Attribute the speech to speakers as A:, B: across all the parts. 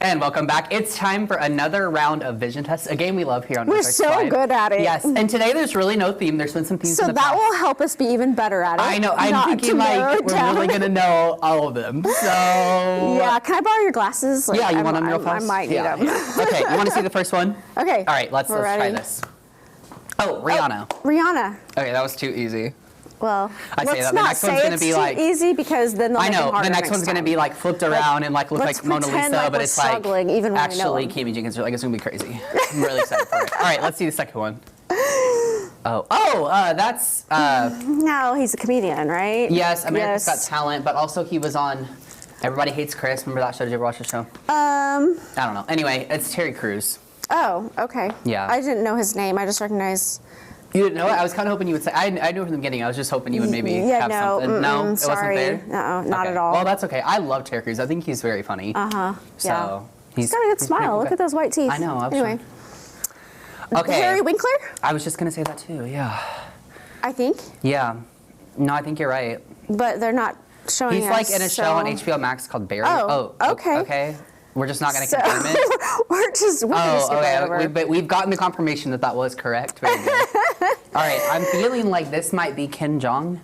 A: And welcome back. It's time for another round of vision tests, a game we love here on Ozarks.
B: We're so good at it.
A: Yes, and today there's really no theme. There's been some themes in the
B: that
A: past.
B: will help us be even better at it.
A: I know. I'm thinking like we're really gonna know all of them. So
B: yeah, can I borrow your glasses?
A: Like, yeah, you want them real fast?
B: I might need them.
A: Yeah. Okay, you want to see the first one?
B: Okay.
A: All right, let's try this. Oh, Rihanna.
B: Oh, Rihanna.
A: Okay, that was too easy.
B: Well,
A: I say
B: let's
A: that. The
B: not
A: next one's
B: say
A: gonna
B: it's
A: be
B: too
A: like
B: easy because then they'll
A: I
B: make it
A: know.
B: harder
A: The next one's gonna be like flipped around and like look like Mona Lisa,
B: like
A: but
B: we're
A: it's like
B: struggling, even when
A: actually
B: we know
A: Kimmy Jenkins. Like it's gonna be crazy. I'm really excited for it. All right, let's see the second one. That's
B: no, he's a comedian, right?
A: Yes, America's Got Talent, but also he was on Everybody Hates Chris. Remember that show? Did you ever watch the show? I don't know. Anyway, it's Terry Crews.
B: Oh, okay.
A: Yeah.
B: I didn't know his name. I just recognized.
A: You didn't know it? I was kind of hoping you would say. I knew from the beginning. I was just hoping you would maybe have something. No, it
B: sorry.
A: wasn't there.
B: No, not at all.
A: Well, that's okay. I love Terry Crews. I think he's very funny. So
B: he's got a good smile. Look at those white teeth.
A: I know.
B: Anyway.
A: Okay.
B: Harry Winkler?
A: I was just gonna say that too. Yeah.
B: I think.
A: Yeah. No, I think you're right.
B: But they're not showing us.
A: He's like in a show on HBO Max called Barry.
B: Oh, okay.
A: Okay. We're just not going to confirm it.
B: we're just skip over.
A: But we've gotten the confirmation that was correct. Very good. All right, I'm feeling like this might be Ken Jeong.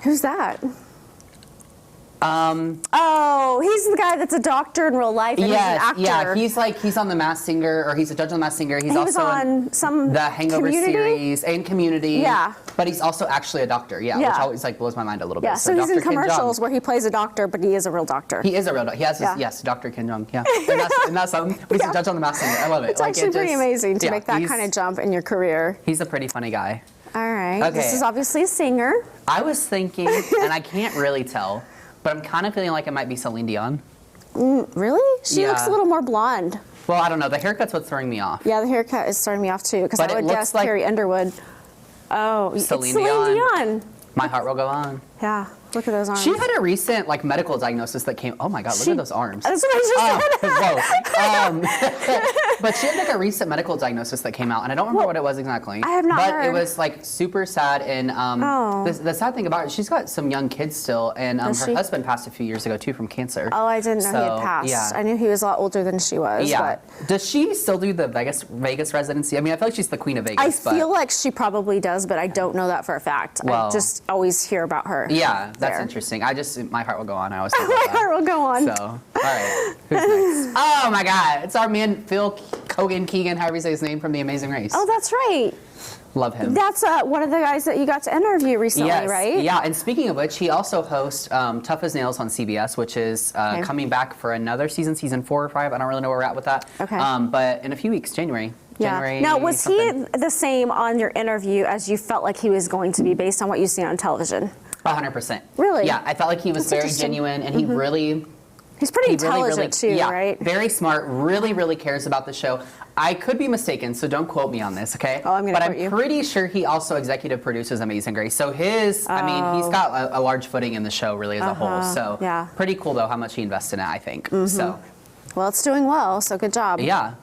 B: Who's that? Oh, he's the guy that's a doctor in real life and he's an actor.
A: Yeah, he's on The Masked Singer, or he's a judge on The Masked Singer. He's also
B: on some
A: the Hangover series and Community.
B: Yeah.
A: But he's also actually a doctor, which always like blows my mind a little bit.
B: Yeah, so he's in commercials where he plays a doctor, but he is a real doctor.
A: He is a real doctor. He has his, Dr. Ken Jeong, and that's something. He's a judge on The Masked Singer. I love it.
B: It's actually pretty amazing to make that kind of jump in your career.
A: He's a pretty funny guy.
B: All right.
A: Okay.
B: This is obviously a singer.
A: I was thinking, and I can't really tell, but I'm kind of feeling like it might be Celine Dion.
B: Really? She looks a little more blonde.
A: Well, I don't know. The haircut's what's throwing me off.
B: Yeah, the haircut is throwing me off too, because I would guess like Carrie Underwood. Oh,
A: Celine
B: Dion.
A: My Heart Will Go On.
B: Yeah, look at those arms.
A: She had a recent medical diagnosis that came. Oh my God, look at those arms.
B: That's what I just
A: said. But she had a recent medical diagnosis that came out, and I don't remember what it was exactly.
B: I have not heard.
A: But it was super sad, and the sad thing about it, she's got some young kids still, and her husband passed a few years ago too from cancer.
B: Oh, I didn't know he had passed. Yeah. I knew he was a lot older than she was.
A: Yeah. But does she still do the Vegas residency? I mean, I feel like she's the queen of Vegas.
B: I feel like she probably does, but I don't know that for a fact. I just always hear about her.
A: Yeah, that's interesting. My Heart Will Go On. I always think about
B: My Heart Will Go On.
A: So, all right. Who's next? Oh my God, it's our man Phil Keegan, however you say his name, from The Amazing Race.
B: Oh, that's right.
A: Love him.
B: That's one of the guys that you got to interview recently, right?
A: Yeah, and speaking of which, he also hosts Tough as Nails on CBS, which is coming back for another season 4 or 5. I don't really know where we're at with that.
B: Okay.
A: But in a few weeks, January.
B: Now, was he the same on your interview as you felt like he was going to be based on what you've seen on television?
A: 100%.
B: Really?
A: Yeah, I felt like he was very genuine, and he really...
B: He's pretty intelligent too, right?
A: Very smart, really cares about the show. I could be mistaken, so don't quote me on this, okay?
B: Oh, I'm going to quote you.
A: But I'm pretty sure he also executive produces Amazing Grace. So he's got a large footing in the show really as a whole. So pretty cool though how much he invested in it, I think. So.
B: Well, it's doing well, so good job.
A: Yeah.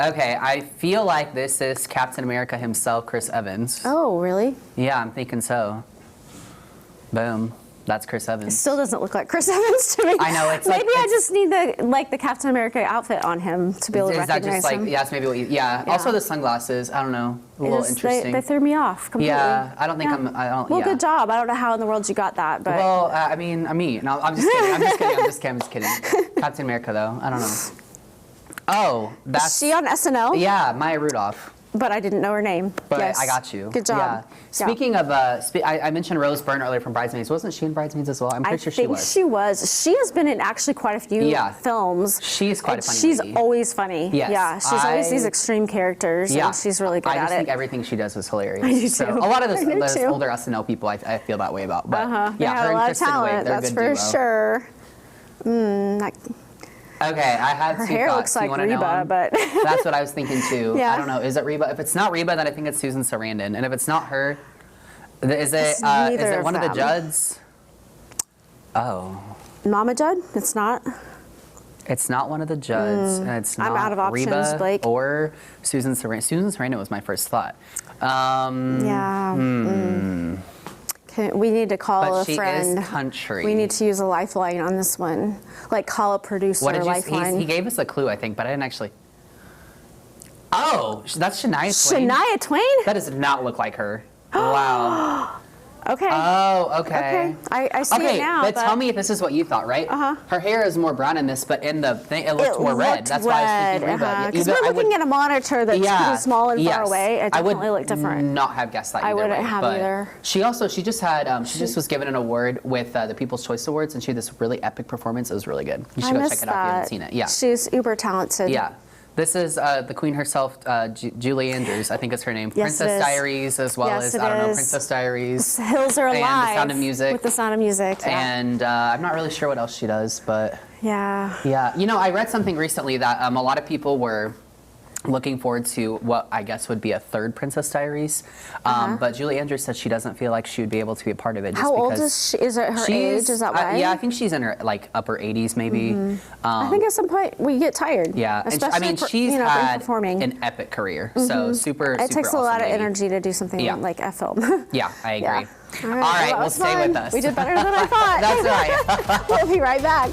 A: Okay, I feel like this is Captain America himself, Chris Evans.
B: Oh, really?
A: Yeah, I'm thinking so. Boom. That's Chris Evans.
B: It still doesn't look like Chris Evans to me.
A: I know. It's
B: maybe I just need the Captain America outfit on him to be able to recognize him.
A: Is that just yes, maybe what yeah. Also the sunglasses. I don't know. A little interesting.
B: They threw me off completely.
A: Yeah, I don't think I don't.
B: Well, good job. I don't know how in the world you got that, but.
A: Well, I mean, no, I'm just kidding. I'm just kidding. Captain America, though. I don't know. Oh, that's.
B: Is she on SNL?
A: Yeah, Maya Rudolph.
B: But I didn't know her name.
A: But I got you.
B: Good job.
A: Yeah. Speaking of, I mentioned Rose Byrne earlier from Bridesmaids. Wasn't she in Bridesmaids as well? I'm pretty sure she was.
B: I think she was. She has been in actually quite a few films.
A: She's quite a funny
B: She's
A: lady.
B: Always funny.
A: Yes.
B: Yeah, she's always these extreme characters, and she's really good at it.
A: I just think everything she does is hilarious.
B: I do too.
A: So, a lot of those older SNL people I feel that way about. But
B: they have a lot of talent, that's for sure.
A: Okay, I had
B: her
A: two
B: hair
A: thoughts.
B: looks like Reba, but
A: that's what I was thinking too.
B: Yeah.
A: I don't know. Is it Reba? If it's not Reba, then I think it's Susan Sarandon. And if it's not her, is it one of the Judds? Oh.
B: Mama Judd? It's not.
A: It's not one of the Judds, and it's not
B: I'm out of options,
A: Reba
B: Blake.
A: or Susan Sarandon. Susan Sarandon was my first thought.
B: Okay, We need to call
A: but
B: a
A: she
B: friend.
A: Is country.
B: We need to use a lifeline on this one. Like call a producer lifeline.
A: He gave us a clue, I think, but I didn't actually. Oh, that's Shania Twain.
B: Shania Twain?
A: That does not look like her. Wow.
B: Okay.
A: Oh, okay.
B: I see it now.
A: But tell me if this is what you thought, right? Her hair is more brown in this, but in the thing, it looked more red. That's why I was thinking Reba.
B: Because we're looking at a monitor that's pretty small and far away. It definitely looked different.
A: I would not have guessed that either
B: I wouldn't
A: way,
B: have either.
A: She just was given an award with the People's Choice Awards, and she had this really epic performance. It was really good. You should go check it out if you haven't seen it. Yeah.
B: She's uber talented.
A: Yeah. This is the queen herself, Julie Andrews, I think is her name.
B: Yes,
A: Princess Diaries, as well as, I don't know, Princess Diaries.
B: Hills Are Alive.
A: And The Sound of Music.
B: With The Sound of Music. Yeah.
A: And I'm not really sure what else she does, but.
B: Yeah.
A: Yeah. You know, I read something recently that a lot of people were looking forward to what I guess would be a third Princess Diaries. But Julie Andrews said she doesn't feel like she would be able to be a part of it. Just
B: How old is she? Is it her age? Is that why?
A: Yeah, I think she's in her like upper 80s maybe.
B: I think at some point we get tired.
A: Yeah,
B: especially
A: she's had
B: performing.
A: an epic career. So super
B: It takes
A: awesome
B: a lot
A: lady.
B: of energy to do something like a film.
A: Yeah, I agree.
B: Yeah.
A: All right, well, stay
B: fun.
A: with us.
B: We did better than I thought.
A: That's right.
B: We'll be right back.